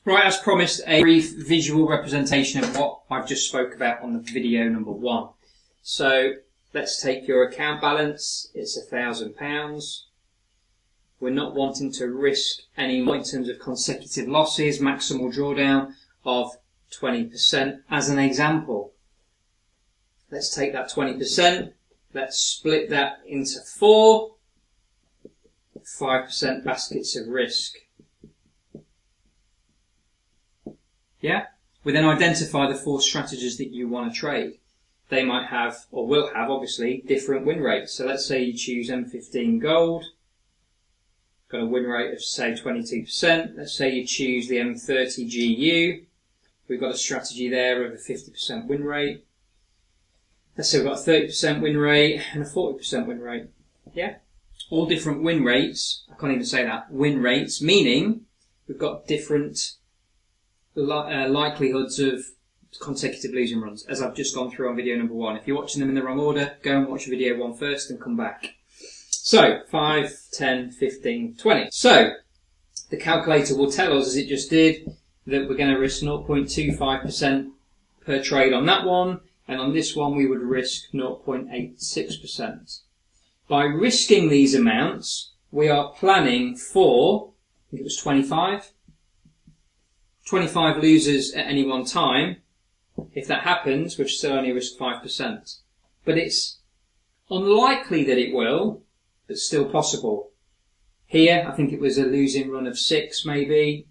Right, as promised, a brief visual representation of what I've just spoke about on the video number 1. So let's take your account balance. It's £1,000. We're not wanting to risk any more in terms of consecutive losses, maximal drawdown of 20% as an example. Let's take that 20%. Let's split that into 4 5% baskets of risk. Yeah? We then identify the 4 strategies that you want to trade. They might have, or will have, obviously, different win rates. So let's say you choose M15 gold. Got a win rate of, say, 22%. Let's say you choose the M30 GU. We've got a strategy there of a 50% win rate. Let's say we've got a 30% win rate and a 40% win rate. Yeah? All different win rates. I can't even say that. Win rates, meaning we've got different likelihoods of consecutive losing runs, as I've just gone through on video number 1. If you're watching them in the wrong order, go and watch video 1 first and come back. So, 5, 10, 15, 20. So, the calculator will tell us, as it just did, that we're going to risk 0.25% per trade on that one, and on this one we would risk 0.86%. By risking these amounts, we are planning for, I think it was 25 losers at any one time. If that happens, we've still only risked 5%. But it's unlikely that it will, but still possible. Here, I think it was a losing run of 6 maybe.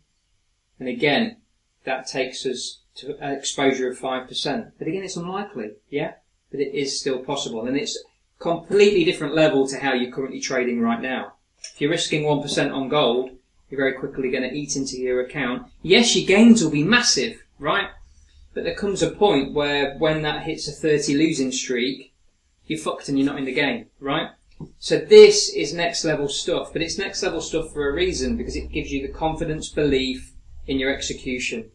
And again, that takes us to an exposure of 5%. But again, it's unlikely, yeah? But it is still possible. And it's a completely different level to how you're currently trading right now. If you're risking 1% on gold, you're very quickly going to eat into your account. Yes, your gains will be massive, right? But there comes a point where when that hits a 30 losing streak, you're fucked and you're not in the game, right? So this is next level stuff, but it's next level stuff for a reason, because it gives you the confidence, belief in your execution.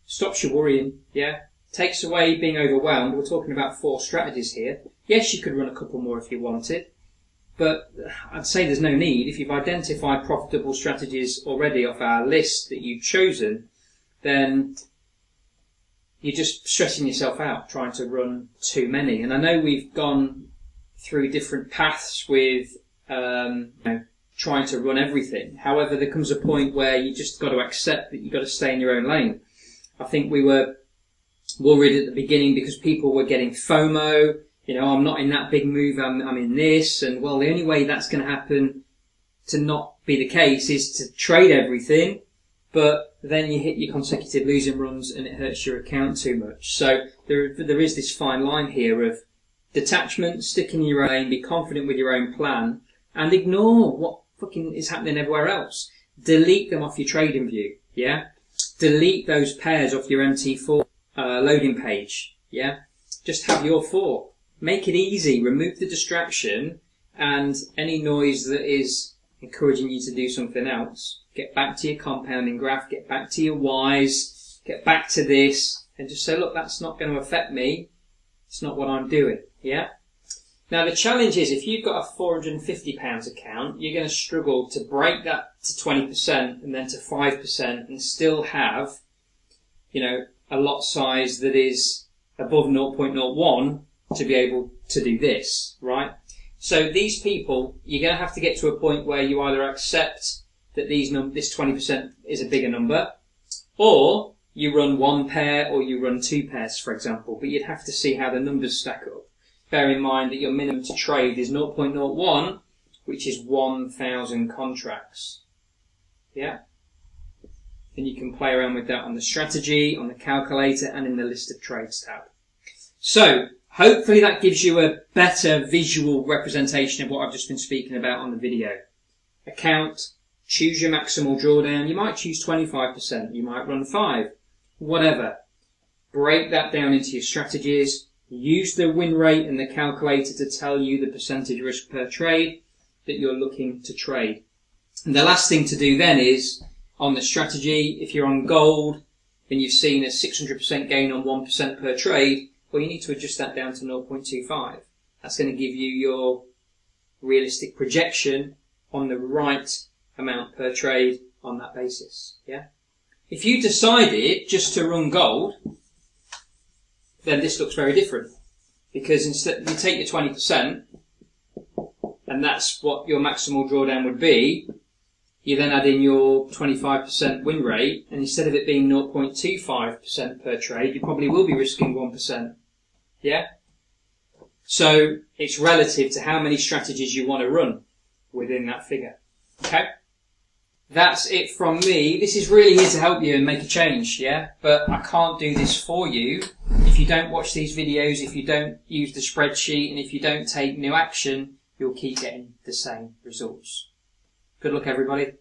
Stops you worrying, yeah? Takes away being overwhelmed. We're talking about 4 strategies here. Yes, you could run a couple more if you wanted, but I'd say there's no need. If you've identified profitable strategies already off our list that you've chosen, then you're just stressing yourself out trying to run too many. And I know we've gone through different paths with trying to run everything. However, there comes a point where you just got to accept that you've got to stay in your own lane. I think we were worried at the beginning because people were getting FOMO. You know, I'm not in that big move, I'm in this. And, well, the only way that's going to happen to not be the case is to trade everything, but then you hit your consecutive losing runs and it hurts your account too much. So there is this fine line here of detachment, stick in your own lane, be confident with your own plan, and ignore what fucking is happening everywhere else. Delete them off your trading view, yeah? Delete those pairs off your MT4 loading page, yeah? Just have your 4. Make it easy, remove the distraction, and any noise that is encouraging you to do something else. Get back to your compounding graph, get back to your whys, get back to this, and just say, look, that's not going to affect me. It's not what I'm doing, yeah? Now, the challenge is, if you've got a £450 account, you're going to struggle to break that to 20% and then to 5% and still have, you know, a lot size that is above 0.01 to be able to do this, right? So these people, you're going to have to get to a point where you either accept that this 20% is a bigger number, or you run 1 pair or you run 2 pairs, for example, but you'd have to see how the numbers stack up. Bear in mind that your minimum to trade is 0.01, which is 1,000 contracts. Yeah? And you can play around with that on the strategy, on the calculator, and in the list of trades tab. So, hopefully that gives you a better visual representation of what I've just been speaking about on the video. Account, choose your maximal drawdown. You might choose 25%, you might run 5, whatever. Break that down into your strategies. Use the win rate and the calculator to tell you the percentage risk per trade that you're looking to trade. And the last thing to do then is, on the strategy, if you're on gold and you've seen a 600% gain on 1% per trade, well, you need to adjust that down to 0.25. That's going to give you your realistic projection on the right amount per trade on that basis. Yeah. If you decided just to run gold, then this looks very different. Because instead, you take your 20%, and that's what your maximal drawdown would be. You then add in your 25% win rate, and instead of it being 0.25% per trade, you probably will be risking 1%. Yeah? So, it's relative to how many strategies you want to run within that figure. Okay? That's it from me. This is really here to help you and make a change, yeah? But I can't do this for you if you don't watch these videos, if you don't use the spreadsheet, and if you don't take new action, you'll keep getting the same results. Good luck, everybody.